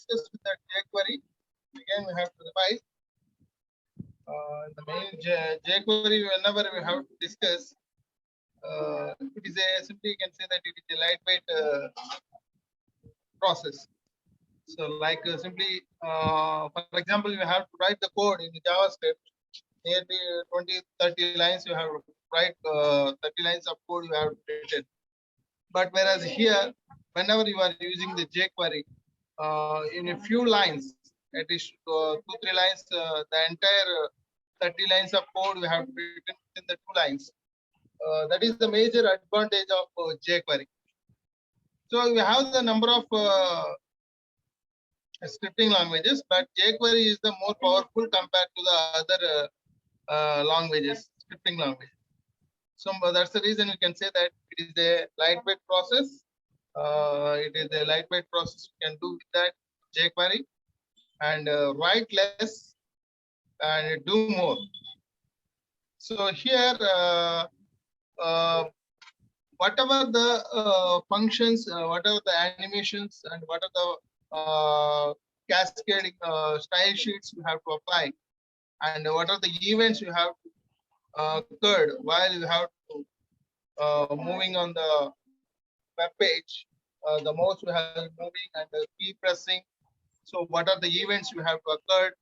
discuss with the jQuery. Again, we have to revise. The main jQuery, whenever we have to discuss, it is a simply you can say that it is a lightweight process. So, like simply, for example, you have to write the code in the JavaScript. Nearly 20, 30 lines you have to write. 30 lines of code you have written. But whereas here, whenever you are using the jQuery, in a few lines, at least 2-3 lines, the entire 30 lines of code we have written in the 2 lines. That is the major advantage of jQuery. So we have the number of scripting languages, but jQuery is the more powerful compared to the other languages, scripting language. So that's the reason we can say that it is a lightweight process. It is a lightweight process you can do with that jQuery and write less and do more. So here, whatever the functions, whatever the animations, and what are the cascading style sheets you have to apply, and what are the events you have occurred while you have to moving on the web page, the mouse you have moving and the key pressing. So what are the events you have to occur,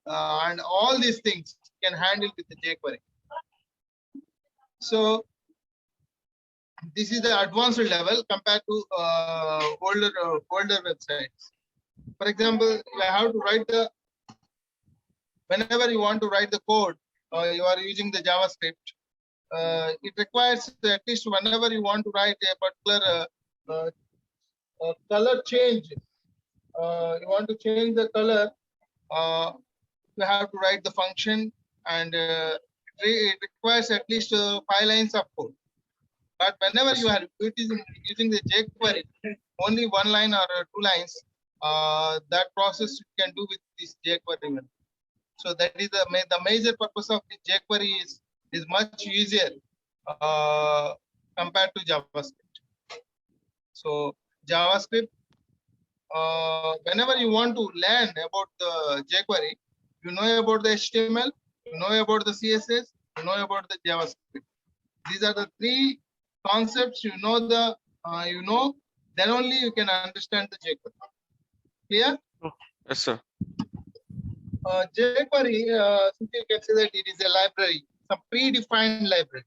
and all these things can handle with the jQuery. So this is the advanced level compared to older websites. For example, you have to write the whenever you want to write the code, you are using the JavaScript. It requires at least whenever you want to write a particular color change, you want to change the color, you have to write the function, and it requires at least 5 lines of code. But whenever you are using the jQuery, only 1 line or 2 lines, that process you can do with this jQuery. So that is the major purpose of the jQuery is much easier compared to JavaScript. So JavaScript, whenever you want to learn about the jQuery, you know about the HTML, you know about the CSS, you know about the JavaScript. These are the 3 concepts. You know then only you can understand the jQuery. Clear? Yes, sir. jQuery, simply you can say that it is a library, some predefined library.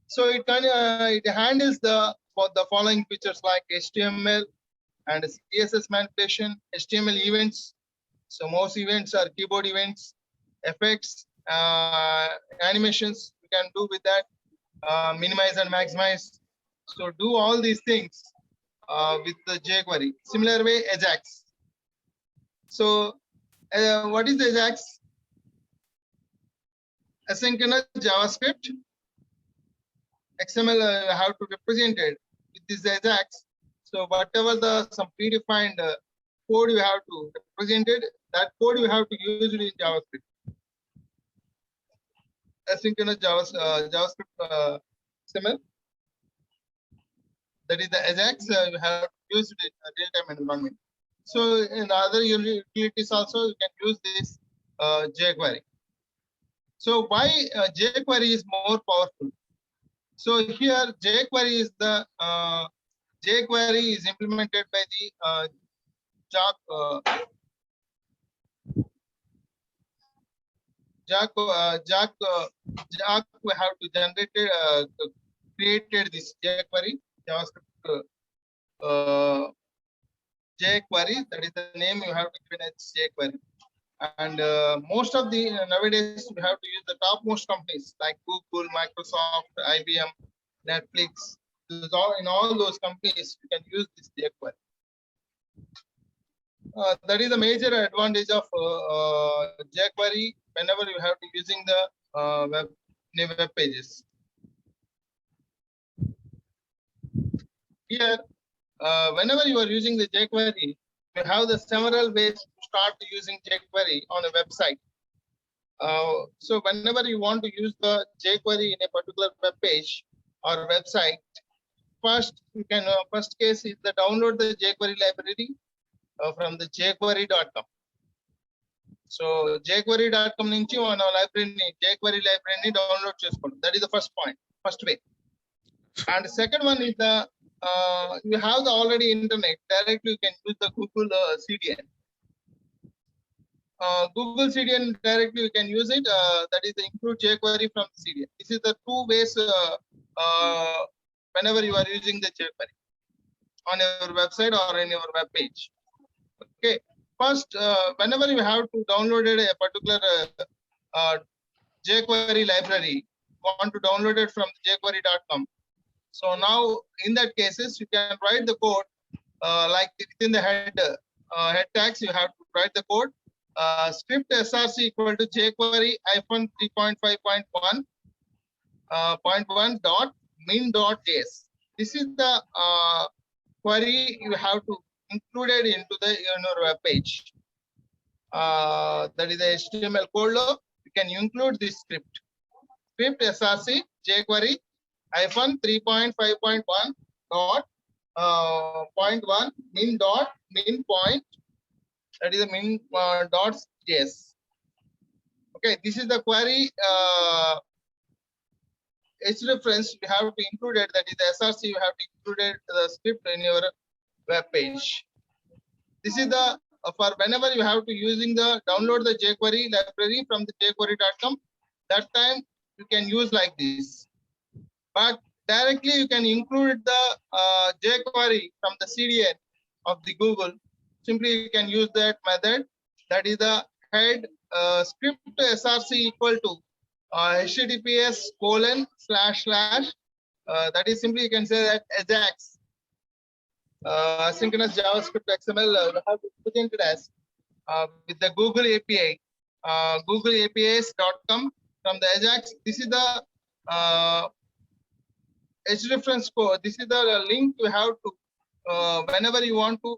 So it handles the following features like HTML and CSS manipulation, HTML events. So most events are keyboard events, effects, animations. You can do with that, minimize and maximize. So do all these things with the jQuery. Similar way, Ajax. So what is the Ajax? Asynchronous JavaScript. XML have to represent it with this Ajax. So whatever some predefined code you have to represent it, that code you have to use it in JavaScript. Asynchronous JavaScript XML. That is the Ajax. You have to use it in a real-time environment. So in other utilities also you can use this jQuery. So why jQuery is more powerful? So here jQuery is jQuery is implemented by the Jack we have to generate created this jQuery JavaScript jQuery. That is the name you have to give it as jQuery. And most of the nowadays we have to use the topmost companies like Google, Microsoft, IBM, Netflix. In all those companies you can use this jQuery. That is the major advantage of jQuery whenever you have to using the web pages. Here, whenever you are using the jQuery, you have the several ways to start using jQuery on a website. So whenever you want to use the jQuery in a particular web page or website, first case is the download the jQuery library from the jQuery.com. So jQuery.com నుంచి మన లైబ్రరీని jQuery library download చేసుకోండి. That is the first point, first way. And the second one is the you have the already internet, directly you can use the Google CDN. Google CDN directly you can use it. That is the include jQuery from the CDN. This is the two ways whenever you are using the jQuery on your website or in your web page. Okay. First, whenever you have to download a particular jQuery library, want to download it from jQuery.com. So now in that cases, you can write the code like within the head tags, you have to write the code. Script src equal to jQuery -3.5.1 .1 dot min dot js. This is the query you have to include it into the your web page. That is the HTML code. You can include this script. Script src jQuery -3.5.1 dot .1 min dot min point. That is the min dot js. Okay, this is the query reference you have to include it. That is the src you have to include it, the script in your web page. This is the for whenever you have to using the download the jQuery library from the jQuery.com. That time you can use like this. But directly you can include the jQuery from the CDN of the Google. Simply you can use that method. That is the head script src equal to https:// that is simply you can say that Ajax asynchronous JavaScript XML have to present it as with the Google API, googleapis.com from the Ajax. This is the reference code. This is the link you have to whenever you want to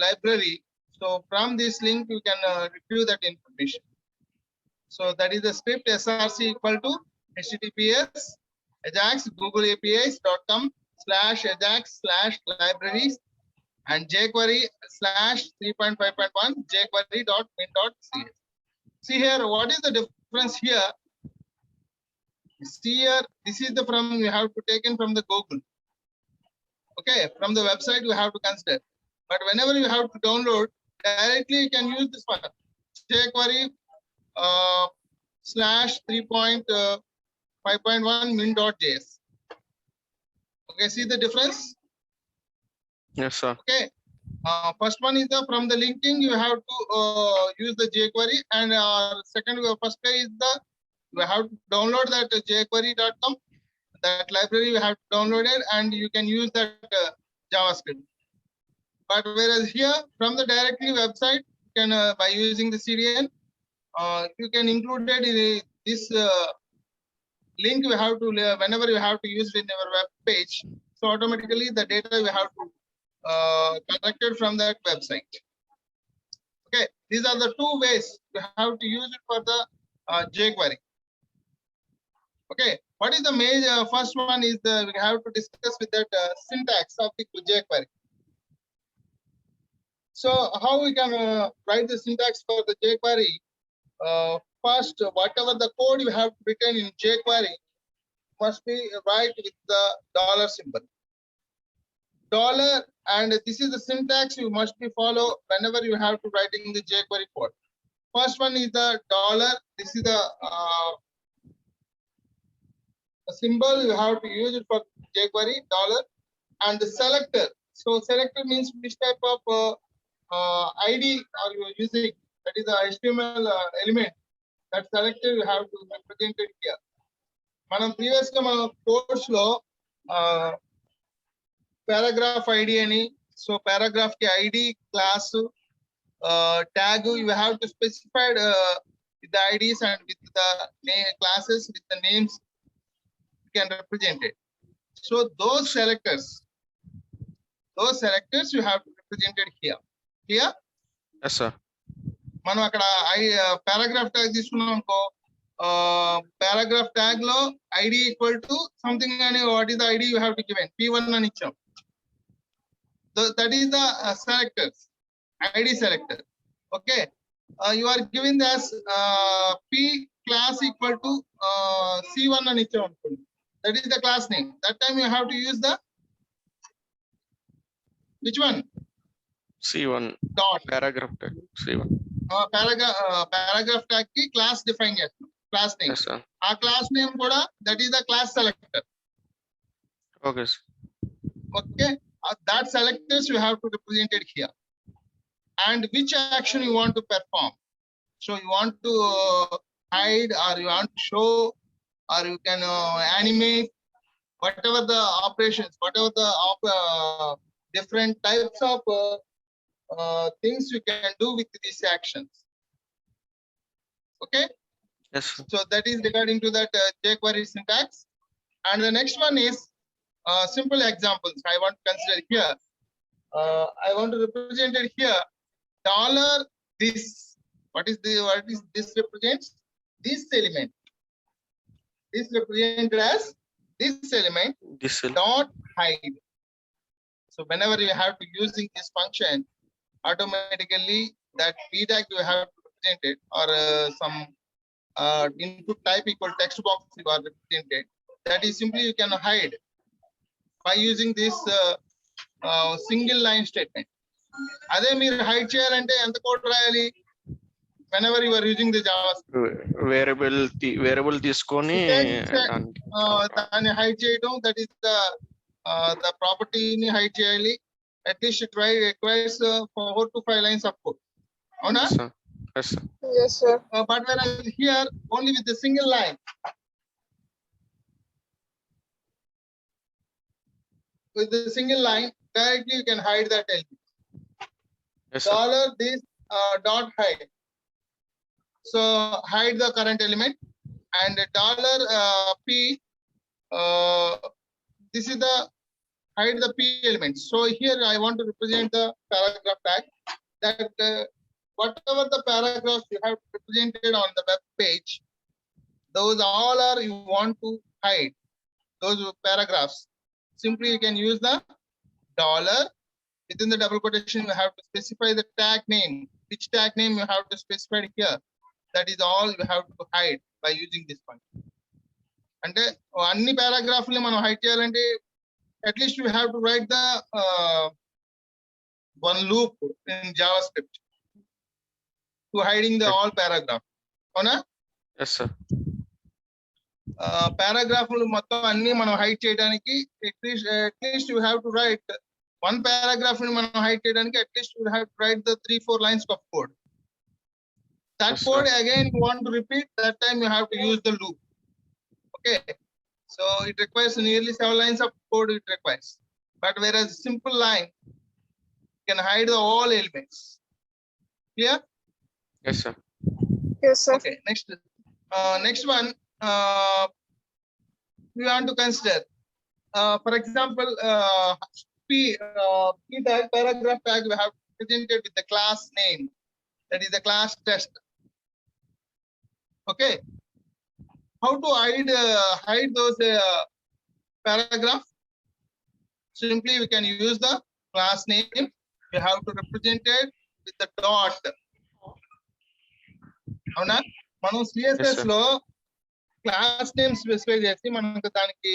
library. So from this link you can retrieve that information. So that is the script src equal to https ajax googleapis.com/ajax/libraries and jQuery /3.5.1 jQuery.min.cs. See here, what is the difference here? See here, this is the from you have to taken from the Google. Okay, from the website you have to consider. But whenever you have to download, directly you can use this one jQuery /3.5.1 min.js. Okay, see the difference? Yes, sir. Okay. First one is the from the linking you have to use the jQuery, and second first way is the you have to download that jQuery.com. That library you have to download it, and you can use that JavaScript. But whereas here from the directly website, you can by using the CDN, you can include it in this link. You have to whenever you have to use it in your web page, so automatically the data you have to collected from that website. Okay, these are the two ways you have to use it for the jQuery. Okay, what is the major first one is the we have to discuss with that syntax of the jQuery. So how we can write the syntax for the jQuery? First, whatever the code you have written in jQuery must be write with the dollar symbol. Dollar, and this is the syntax you must be follow whenever you have to writing the jQuery code. First one is the dollar. This is the symbol you have to use it for jQuery dollar, and the selector. So selector means which type of ID are you using? That is the HTML element. That selector you have to represent it here. మనం previous గా మన course లో paragraph ID అని, so paragraph కి ID class tag you have to specified with the IDs and with the classes with the names you can represent it. So those selectors you have to represent it here. Here? Yes, sir. మనం అక్కడ paragraph tag తీసుకున్నాం అనుకో, paragraph tag లో ID equal to something అని what is the ID you have to given P1 అని ఇచ్చాం. That is the selectors. ID selector. Okay, you are giving this p class equal to c1 and each one. That is the class name. That time you have to use the which one? C1 Dot. paragraph tag C1. Paragraph tag ki class define చేస్తాం. Class name. Yes, sir. ఆ class name కూడా that is the class selector. Okay, sir. Okay, that selectors you have to represent it here. And which action you want to perform. So you want to hide, or you want to show, or you can animate, whatever the operations, whatever the different types of things you can do with these actions. Okay, Yes, sir. so that is regarding to that jQuery syntax. And the next one is simple examples I want to consider here. I want to represent it here. Dollar this. What is this represents? This element. This represented as this element This will. dot hide. So whenever you have to using this function, automatically that p tag you have to represent it, or some input type equal text box you are represented. That is simply you can hide by using this single line statement. అదే మీరు hide చేయాలంటే ఎంత code రాయాలి? Whenever you are using the JavaScript. Variable తీసుకొని దాన్ని hide చేయడం, that is the property ని hide చేయాలి. At least it requires 4 to 5 lines of code. అవునా? Yes, sir. Yes, sir. Yes, sir. But whereas here only with the single line. With the single line, directly you can hide that element. Yes, sir. Dollar this dot hide. So hide the current element, and dollar p. This is the hide the p element. So here I want to represent the paragraph tag. That whatever the paragraphs you have represented on the web page, those all are you want to hide. Those paragraphs. Simply you can use the dollar. Within the double quotation, you have to specify the tag name. Which tag name you have to specify here. That is all you have to hide by using this function. And any paragraph మనం hide చేయాలంటే at least you have to write the one loop in JavaScript to hiding the all paragraph. అవునా? Yes, sir. పారాగ్రాఫ్లు మొత్తం అన్ని మనం hide చేయడానికి at least you have to write one paragraph ని మనం hide చేయడానికి at least you have to write the 3-4 lines of code. That Yes, code sir. again you want to repeat, that time you have to use the loop. Okay, so it requires nearly 7 lines of code it requires. But whereas simple line you can hide the all elements. Clear? Yes, sir. Yes, sir. Okay, next one we want to consider. For example, p tag, paragraph tag we have presented with the class name. That is the class test. Okay, how to hide those paragraph? Simply we can use the class name. You have to represent it with the dot. అవునా? మనం CSS sir. లో class name specify చేసి మనకు దానికి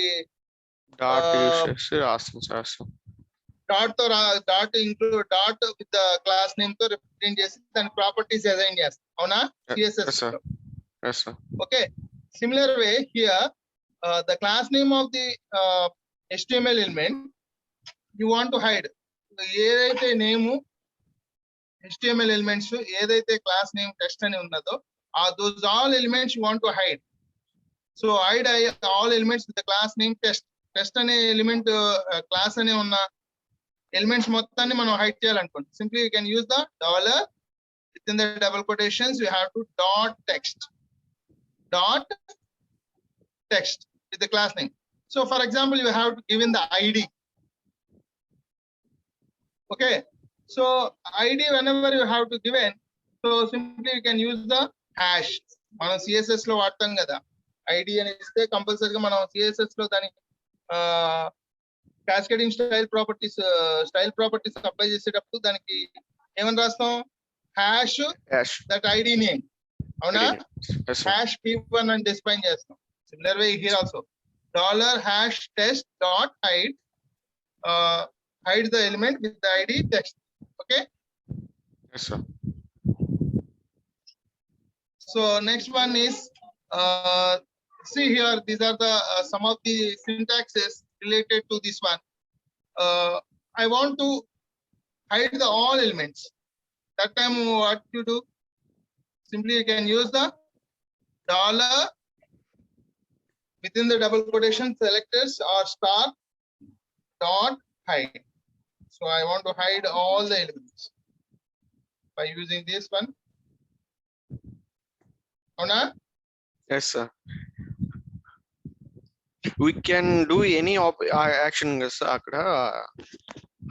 Dot use చేసి రాస్తాం. Dot include dot with the class name తో represent చేసి దాని ప్రాపర్టీస్ అసైన్ చేస్తాం. అవునా? Yes, CSS sir. లో. Yes, sir. Okay, similar way here the class name of the HTML element you want to hide. ఏదైతే name HTML elements ఏదైతే class name test అని ఉన్నదో those all elements you want to hide. So hide all elements with the class name test. Test అనే element class అనే ఉన్న elements మొత్తాన్ని మనం hide చేయాలనుకోండి. Simply you can use the dollar within the double quotations you have to dot text with the class name. So for example you have to give in the ID. Okay, so ID whenever you have to give in, so simply you can use the hash. మనం CSS లో వాడతాం కదా ID అని ఇస్తే కంపల్సరీగా మనం CSS లో దాని క్యాస్కేడింగ్ స్టైల్ ప్రాపర్టీస్ అప్లై చేసేటప్పుడు దానికి ఏమని రాస్తాం? Hash Hash. That ID name. అవునా? Yes, sir. హ్యాష్ p1 అని డిఫైన్ చేస్తాం. Similar way here also $#test.hide hide the element with the id text. Okay, Yes, sir. so next one is see here, these are the some of the syntaxes related to this one. I want to hide the all elements. That time what you do, simply you can use the dollar within the double quotation selectors or star dot hide. So I want to hide all the elements by using this one. Avuna? Yes, sir. We can do any action కదా sir. అక్కడ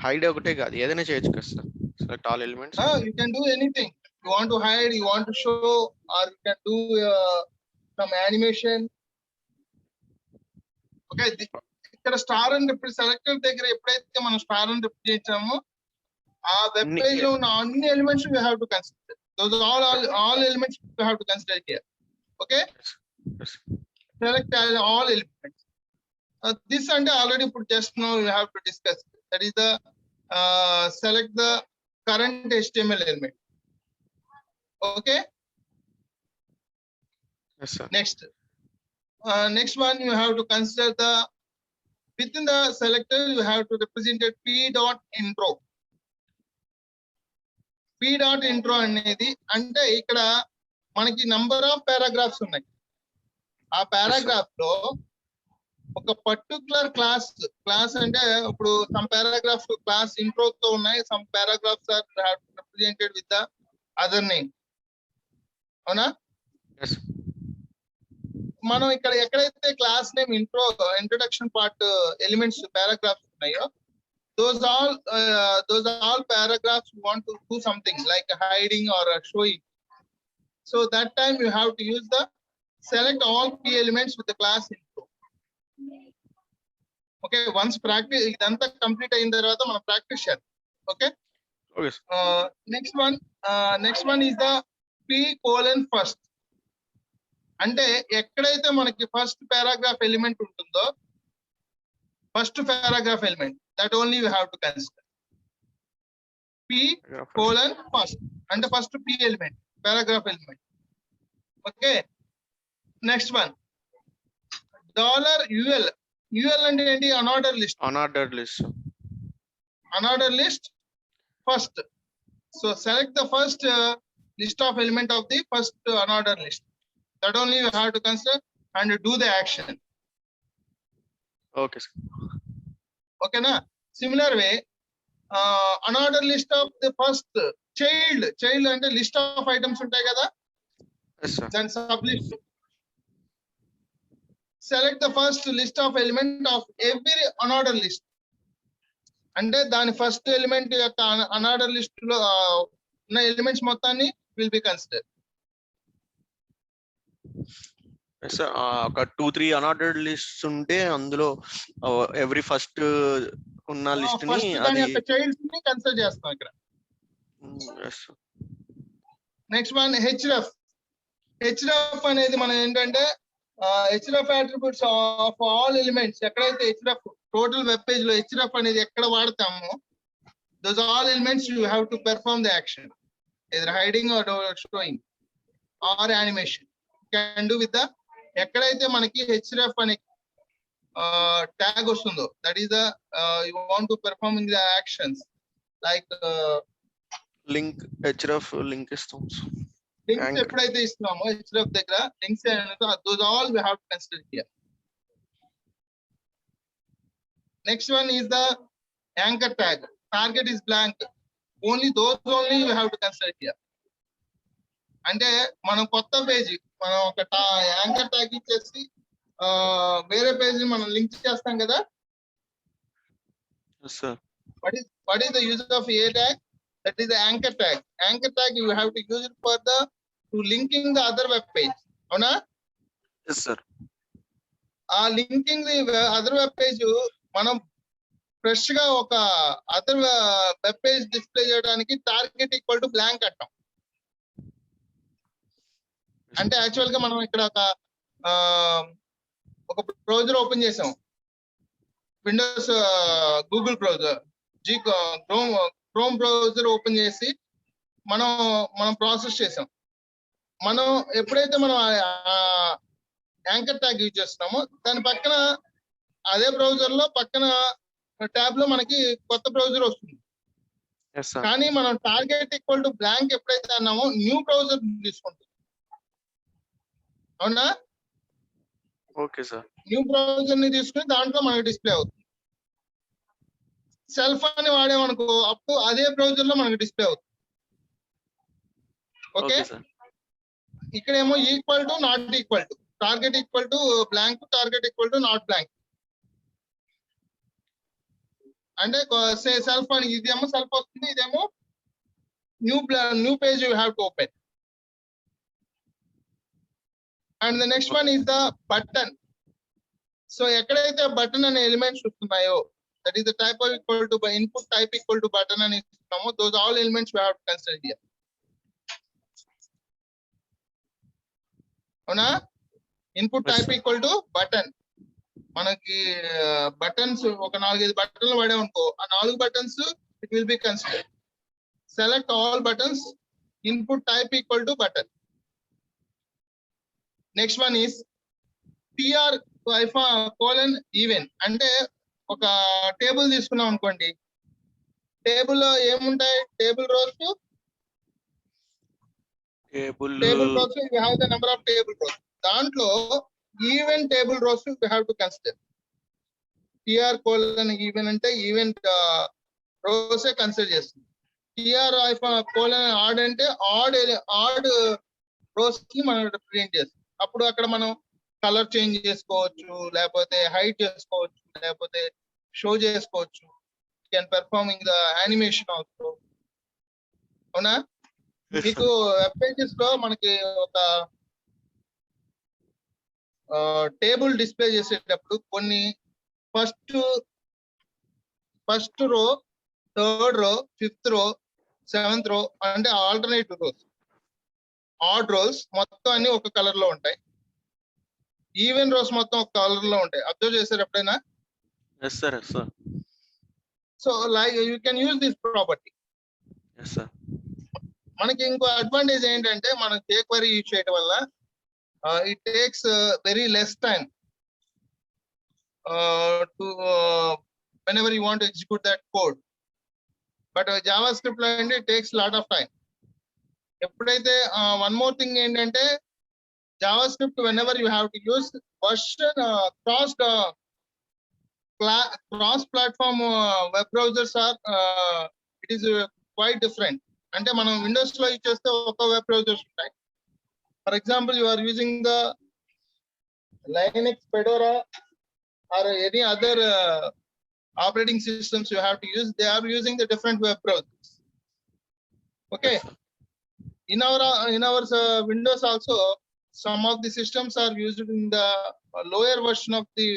hide ఒకటే కాదు, ఏదైనా చేయొచ్చు కదా sir. Select all elements. You can do anything. You want to hide, you want to show, or you can do some animation. Okay, ఇక్కడ star అని selector దగ్గర ఎప్పుడైతే మనం స్టార్ అని రిప్రజెంట్ చేసామో ఆ వెబ్ పేజ్ లో ఉన్న అన్ని elements you have to consider. Those all elements you have to consider here. Okay, Yes. select all elements. This and already put just now you have to discuss. That is the select the current HTML element. Okay, Yes, sir. next one you have to consider the within the selector you have to represent a p.intro. p.intro అనేది అంటే ఇక్కడ మనకి number of paragraphs ఉన్నాయి. ఆ paragraph లో ఒక particular class అంటే ఇప్పుడు సమ్ పారాగ్రాఫ్స్ క్లాస్ ఇంట్రో తో ఉన్నాయి, some paragraphs are represented with the other name. అవునా? Yes. మనం ఇక్కడ ఎక్కడైతే class name introduction part elements paragraphs ఉన్నాయో those all paragraphs you want to do something like hiding or showing. So that time you have to use the select all p elements with the class intro. Okay, once practice idantha complete ayin tarvata mana practice cheyyam. Okay, Okay, sir. next one is the p:first. అంటే ఎక్కడైతే మనకి first paragraph element ఉంటుందో first paragraph element that only you have to consider. p:first అంటే first p element paragraph element. Okay, next one $ul అంటే ఏంటి? unordered list. Unordered list. Unordered list first. So select the first list of element of the first unordered list. That only you have to consider and do the action. Okay, sir. Okay na? Similar way, unordered list of the first child అంటే list of items ఉంటాయి కదా, Yes, sir. then sub list. Select the first list of element of every unordered list. అంటే దాని first element యొక్క unordered list లో ఉన్న elements మొత్తాన్ని will be considered. Yes, sir. ఒక 2-3 unordered lists ఉంటే అందులో ఎవ్రీ ఫస్ట్ ఉన్న లిస్ట్ ని ఫస్ట్ దాని అది యొక్క చైల్డ్స్ ని కన్సిడర్ చేస్తాం ఇక్కడ. Yes, sir. Next one href అనేది మనం ఏంటంటే href attributes of all elements. ఎక్కడైతే href టోటల్ వెబ్ పేజ్ లో href అనేది ఎక్కడ వాడతామో those all elements you have to perform the action, either hiding or showing or animation. You can do with the ఎక్కడైతే మనకి href అనే tag వస్తుందో that is the you want to perform in the actions like link href link ఇస్తాం. links Anchor. ఎప్పుడైతే ఇస్తున్నామో href దగ్గర links those all we have to consider here. Next one is the anchor tag. Target is blank, only those only you have to consider here. అంటే మనం కొత్త page మనం ఒక anchor tag ఇచ్చేసి వేరే page ని మనం లింక్ చేస్తాం కదా. Yes, sir. What is the use of a tag? That is the anchor tag. Anchor tag you have to use it for the to linking the other web page. అవునా? Yes, sir. ఆ linking the other web page మనం fresh గా ఒక other web page display చేయడానికి target equal to blank అంటాం. అంటే actual గా మనం ఇక్కడ ఒక బ్రౌజర్ ఓపెన్ చేసాం, Windows Google browser, chrome browser open చేసి మనం ప్రాసెస్ చేసాం. మనం ఎప్పుడైతే మనం యాంకర్ ట్యాగ్ యూజ్ చేస్తున్నామో దాని పక్కన అదే బ్రౌజర్ లో పక్కన ట్యాబ్ లో మనకి కొత్త బ్రౌజర్ వస్తుంది. Yes, sir. కానీ మనం టార్గెట్ ఈక్వల్ టు బ్లాంక్ ఎప్పుడైతే అన్నామో న్యూ బ్రౌజర్ తీసుకుంటుంది. అవునా? Okay, sir. న్యూ బ్రౌజర్ ని తీసుకుని దాంట్లో మనకి డిస్ప్లే అవుతుంది. సెల్ఫ్ అని వాడేమనుకో అప్పుడు అదే బ్రౌజర్ లో మనకి డిస్ప్లే అవుతుంది. Okay, Okay, sir. ఇక్కడేమో equal to not equal to, target equal to blank, target equal to not blank. అంటే సెల్ఫ్ అని ఇదేమో సెల్ఫ్ వస్తుంది, ఇదేమో new page you have to open. And the next one is the button. So ఎక్కడైతే button అనే elements వస్తున్నాయో that is the type of equal to input type equal to button అని ఇస్తున్నామో those all elements we have to consider here. అవునా? Input Yes, type sir. Equal to button. మనకి buttons ఒక 4-5 బటన్లు పడామనుకో, ఆ 4 buttons it will be consider. Select all buttons, input type equal to button. Next one is PR colon even. అంటే ఒక table తీసుకున్నాం అనుకోండి, టేబుల్ లో ఏముంటాయి? Table rows, table rows you have the number of table rows. దాంట్లో even table rows you have to consider. PR colon even అంటే event రోసే consider చేస్తుంది. PR కోలన్ ఆడ్ అంటే ఆడ్ రోస్ ని మనం రిప్రజెంట్ చేస్తాం. అప్పుడు అక్కడ మనం కలర్ చేంజ్ చేసుకోవచ్చు, లేకపోతే హైట్ చేసుకోవచ్చు, లేకపోతే షో చేసుకోవచ్చు. Can performing the animation also. అవునా? మీకు వెబ్ పేజెస్ లో మనకి ఒక టేబుల్ డిస్ప్లే చేసేటప్పుడు కొన్ని first row, third row, fifth రో, సెవెంత్ రో అంటే ఆల్టర్నేటివ్ రోస్, ఆడ్ రోస్ మొత్తం అన్ని ఒక కలర్ లో ఉంటాయి. ఈవెన్ రోస్ మొత్తం ఒక కలర్ లో ఉంటాయి. అబ్జర్వ్ చేశారు ఎప్పుడైనా? Yes, sir. Yes, sir. So like you can use this property. Yes, sir. మనకి ఇంకో అడ్వాంటేజ్ ఏంటంటే మనం jQuery యూజ్ చేయడం వల్ల it takes very less time to whenever you want to execute that code. But JavaScript లో అంటే it takes lot of time. ఎప్పుడైతే one more thing ఏంటంటే JavaScript whenever you have to use version cross platform web browsers are it is quite different. అంటే మనం Windows లో use చేస్తే ఒక web browsers ఉంటాయి. For example you are using the Linux, Fedora or any other operating systems you have to use, they are using the different web browsers. Okay. Yes, sir. In our Windows also, some of the systems are used in the lower version of the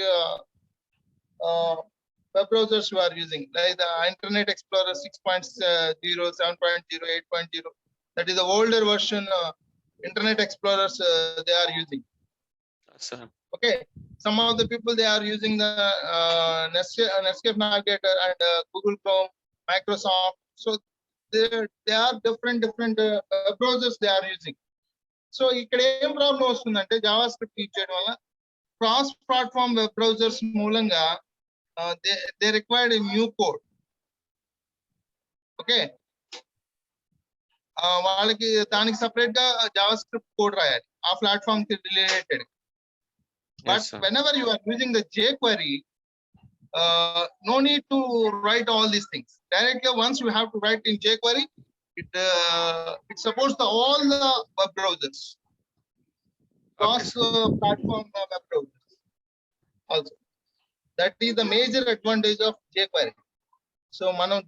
web browsers you are using, like the Internet Explorer 6.0, 7.0, 8.0. That is the older version Internet Explorers they are using. Yes, sir. Okay, some of the people they are using the Netscape Navigator and Google Chrome, Microsoft. So they are different browsers they are using. So ఇక్కడ ఏం problem వస్తుందంటే JavaScript use చేయడం వల్ల cross platform web browsers మూలంగా they required new code. Okay, వాళ్ళకి దానికి separate గా JavaScript code రాయాలి ఆ ప్లాట్ఫామ్ కి related. But Yes, sir. whenever you are using the jQuery, no need to write all these things. Directly, once you have to write in jQuery, it supports all the web browsers, cross platform web browsers also. That is the major advantage of jQuery. So, మనం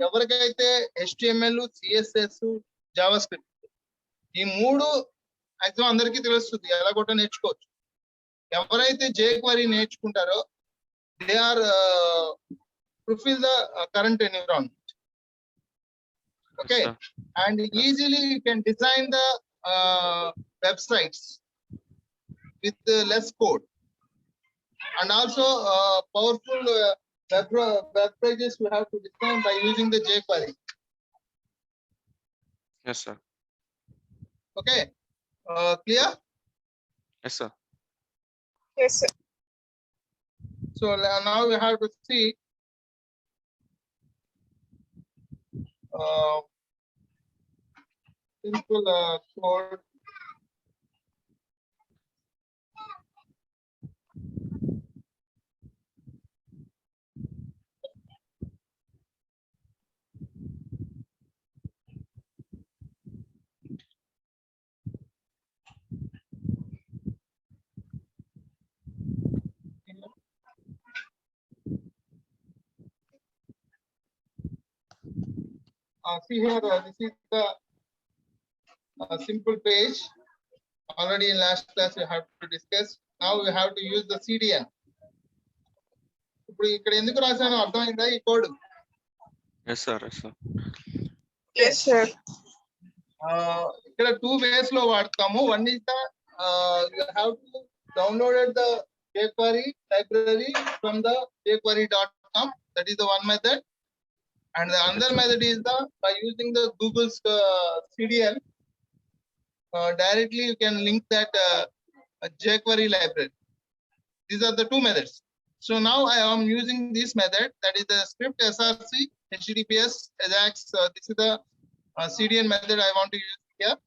ఎవరికైతే HTML, CSS, JavaScript ఈ మూడు అయితే అందరికీ తెలుస్తుంది, ఎలా కూడా నేర్చుకోవచ్చు. ఎవరైతే jQuery నేర్చుకుంటారో they are fulfill the current environment. Okay, sir. and easily you can design the websites with less code, and also powerful web pages we have to design by using the jQuery. Yes, sir. Okay, clear? Yes, sir. Yes, sir. So now we have to see simple code. See here, this is the simple page. Already in last class we have to discuss. Now we have to use the CDN. ఇప్పుడు ఇక్కడ ఎందుకు రాశానో అర్థమైందా ఈ code? Yes, sir. Yes, sir. Yes, sir. ఇక్కడ 2 ways లో వాడతాము. One is the you have to download the jQuery library from the jQuery.com. That is the one method. And the another method is the by using the Google's CDN. Directly you can link that jQuery library. These are the 2 methods. So now I am using this method, that is the script src https ajax. This is the CDN method I want to use here.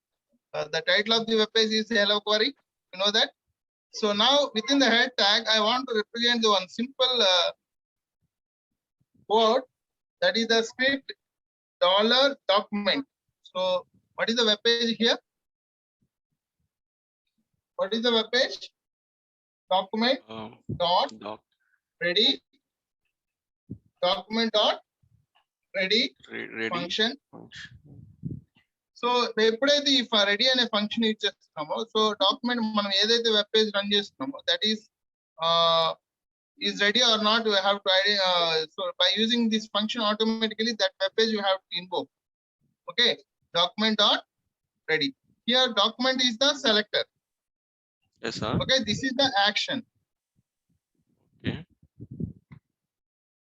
The title of the web page is hello query, you know that. So now within the head tag I want to represent the one simple code, that is the script $document. So what is the web page here? What is the web page? Document dot Doc. ready, document dot ready Ready. function. Function. So ఎప్పుడైతే ఈ ready అనే function use చేస్తున్నామో, so document మనం ఏదైతే web page run చేస్తున్నామో that is ready or not, you have to so by using this function automatically that web page you have to invoke. Okay, document dot ready. Here document is the selector. Yes, sir. Okay, this is the action. Okay.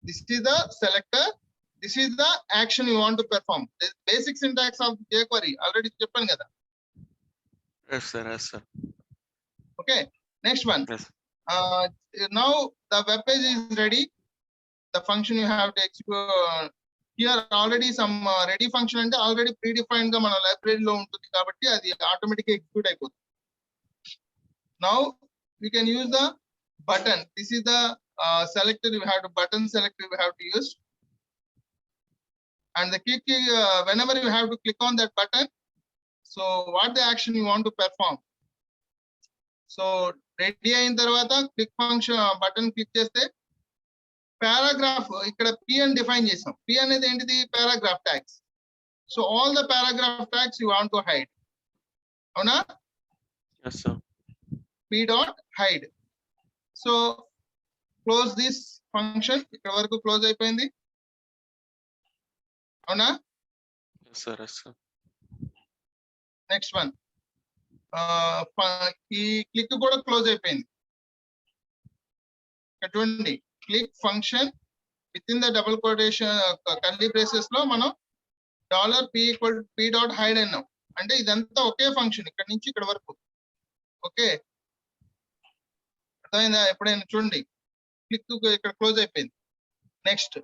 This is the selector. This is the action you want to perform. The basic syntax of jQuery already చెప్పాను కదా. Yes, sir. Yes, sir. Okay, next one. Yes. Now the web page is ready. The function you have to execute here already some ready function అంటే already predefined గా మన లైబ్రరీలో ఉంటుంది కాబట్టి అది automatic గా ఎగ్జిక్యూట్ అయిపోతుంది. Now we can use the button. This is the selector. We have to button selector we have to use, and the click whenever you have to click on that button. So what the action you want to perform? So ready అయిన తర్వాత click function button click చేస్తే paragraph ఇక్కడ P అని define చేసాం. P అనేది ఏంటిది? Paragraph tags. So all the paragraph tags you want to hide. అవునా? Yes, sir. P dot hide. So close this function. ఇక్కడ వరకు క్లోజ్ అయిపోయింది. అవునా? Yes, sir. Yes, sir. Next one, ఈ క్లిక్ కూడా క్లోజ్ అయిపోయింది. చూడండి, click function with in the double quotation curly braces లో మనం $p డాట్ హైడ్ అన్నాం. అంటే ఇదంతా ఒకే ఫంక్షన్ ఇక్కడ నుంచి ఇక్కడ వరకు. ఓకే, అర్థమైందా? ఎప్పుడైనా చూడండి, క్లిక్ ఇక్కడ క్లోజ్ అయిపోయింది. నెక్స్ట్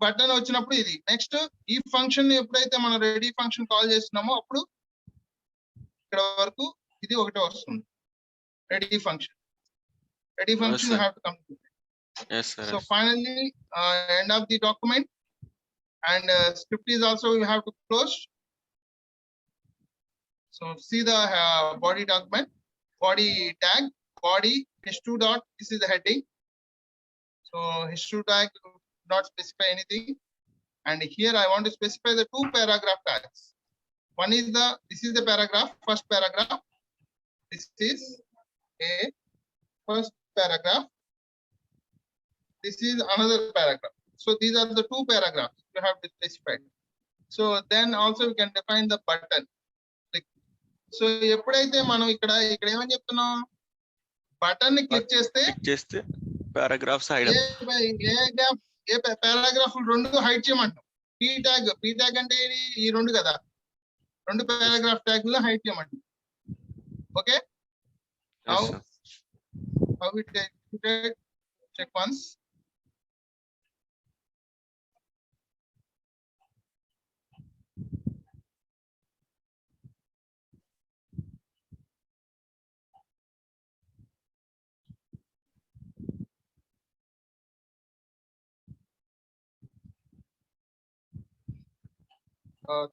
బటన్ వచ్చినప్పుడు ఇది. నెక్స్ట్ ఈ ఫంక్షన్ ఎప్పుడైతే మనం రెడీ ఫంక్షన్ కాల్ చేస్తున్నామో అప్పుడు ఇక్కడ వరకు ఇది ఒకటే వస్తుంది. Ready function. Ready function you sir. have to come to. Yes, sir. So Yes. finally, end of the document, and script is also you have to close. So see the body document, body tag, body h2 dot. This is the heading. So h2 tag not specify anything, and here I want to specify the 2 paragraph tags. One is this is the paragraph, first paragraph. This is a first paragraph. this is another paragraph. So these are the two paragraphs you have to specify. So then also we can define the button. So ఎప్పుడైతే మనం ఇక్కడ ఏమని చెప్తున్నాం, button ని click చేస్తే paragraphs hide ఏ paragraph రెండు hide చేయమంటాం. పీ ట్యాగ్ అంటే ఈ రెండు కదా, రెండు పారాగ్రాఫ్ ట్యాగ్ లో హైడ్ చేయమంటాం. Okay, how it executed, check once.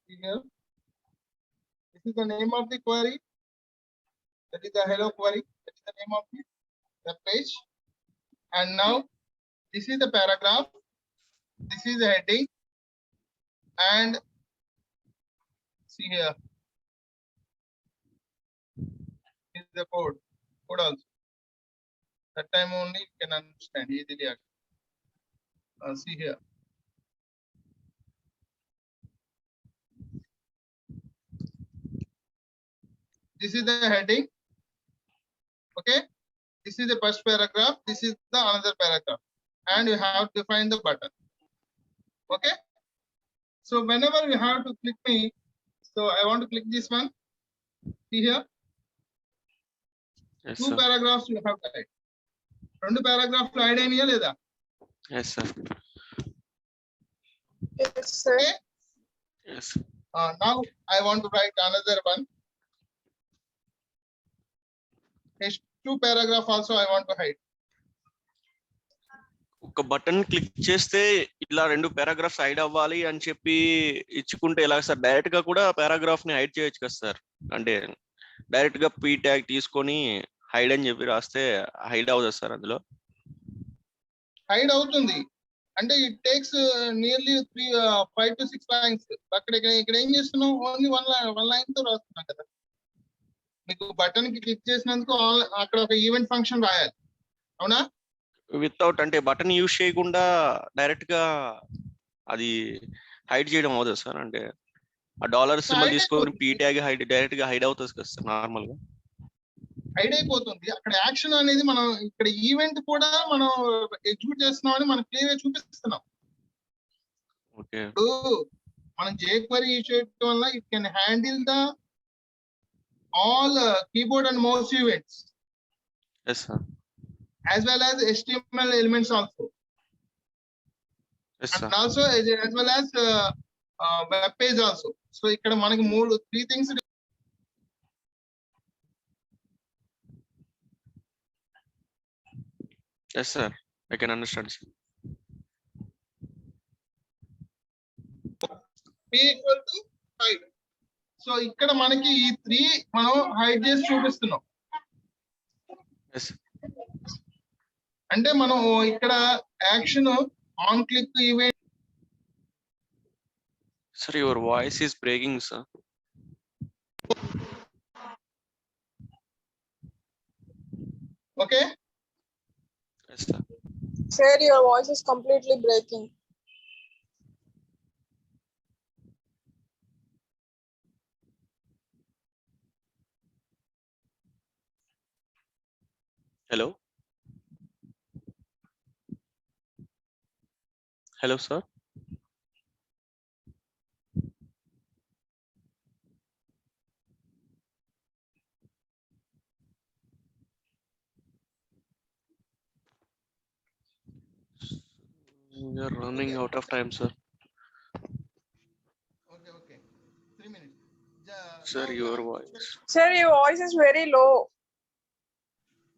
See here, this is the name of the query. That is the hello query. That is the name of the web page. And now this is the paragraph. This is the heading. And see here, this is the code also. That time only you can understand easily. See here. This is the heading. Okay, this is the first paragraph, this is the another paragraph, and you have to find the button. Okay, so whenever you have to click me, so I want to click this one. See here, yes, two sir. paragraphs you have to hide. Rendu paragraph lo hide ayiniya leda? Yes, sir. Yes, sir. Okay, Yes. now I want to write another one. Two paragraph also I want to hide. ఒక button click చేస్తే ఇలా రెండు paragraphs hide అవ్వాలి అని చెప్పి ఇచ్చుకుంటే ఎలా sir? Direct గా కూడా పారాగ్రాఫ్ ని హైడ్ చేయొచ్చు కదా సార్? అంటే డైరెక్ట్ గా పీ ట్యాగ్ తీసుకొని హైడ్ అని చెప్పి రాస్తే హైడ్ అవుతుంది సార్ అందులో? హైడ్ అవుతుంది అంటే it takes nearly 5 to 6 lines. ఇక్కడ ఏం చేస్తున్నాం, ఓన్లీ వన్ లైన్ తో రాస్తున్నాం కదా. మీకు బటన్ కి క్లిక్ చేసినందుకు అక్కడ ఒక ఈవెంట్ ఫంక్షన్ రాయాలి, అవునా? వితౌట్ అంటే బటన్ యూజ్ చేయకుండా డైరెక్ట్ గా అది హైడ్ చేయడం అవుతుంది సార్? అంటే ఆ డాలర్ సింబల్ తీసుకొని పీ ట్యాగ్ హైడ్ డైరెక్ట్ గా హైడ్ అవుతుంది కదా సార్ నార్మల్ గా? హైడ్ అయిపోతుంది. అక్కడ యాక్షన్ అనేది మనం ఇక్కడ ఈవెంట్ కూడా మనం ఎగ్జిక్యూట్ చేస్తున్నాం అని మనం క్లియర్ గా చూపిస్తున్నాం. ఓకే, ఇప్పుడు మనం jQuery యూజ్ చేయడం వల్ల it can handle the all keyboard and mouse events. yes sir. As well as HTML elements also. Yes sir. And also as well as web page also. So ikkada manaki three things. Yes sir, I can understand sir. P equal to 5. So ఇక్కడ మనకి ఈ 3 మనం hide చేసి చూపిస్తున్నాం. Yes. అంటే మనం ఇక్కడ action on click event. Sir, your voice is breaking sir. Okay, Yes sir. Sir, your voice is completely breaking. Hello. Hello sir. We are running out of time sir. Okay, 3 minutes. Sir, your voice. Sir, your voice is very low.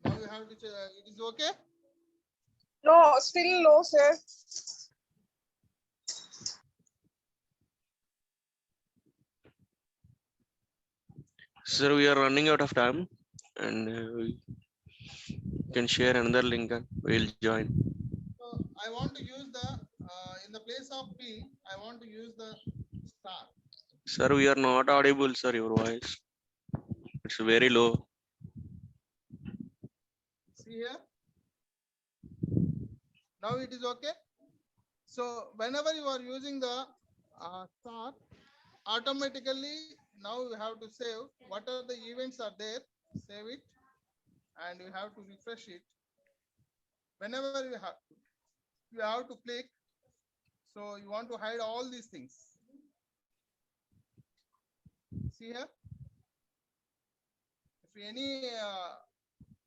Now you have to it is okay. No, still low, sir. Sir, we are running out of time, and we can share another link and we'll join. So I want to use the in the place of P, I want to use the star. Sir, we are not audible, sir. Your voice, it's very low. See here. Now it is okay. So whenever you are using the star, automatically now you have to save what are the events are there, save it, and you have to refresh it. Whenever you have to click. So you want to hide all these things. See here. If any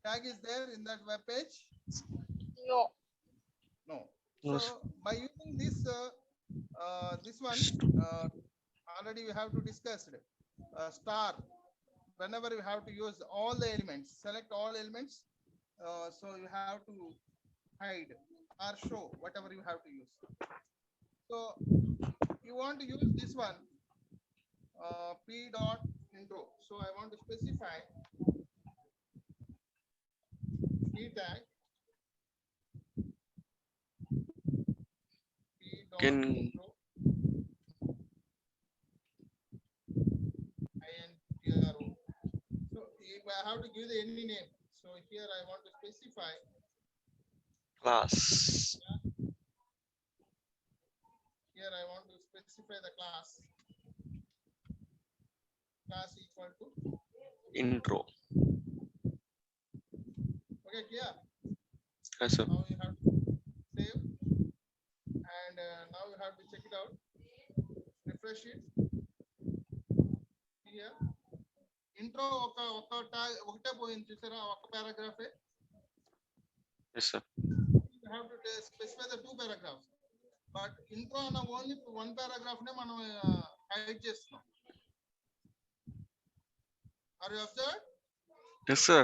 tag is there in that web page, No. no. No, So by using this one, already we have to discuss it. Star. Whenever you have to use all the elements, select all elements. So you have to hide or show whatever you have to use. So you want to use this one, p dot intro. So I want to specify p tag p dot Can intro intro. So if I have to give the any name, so here I want to specify class. here I want to specify the class equal to Intro. okay, clear. Yes, sir. Now you have to save, and now you have to check it out, refresh it. Here intro ఒక tag ఒకటే పోయింది చూసారా, ఒక paragraph. Yes, sir. You have to specify the 2 paragraphs, but intro అన్న only 1 paragraph నే మనం hide చేస్తున్నాం. Are you observed? Yes, sir.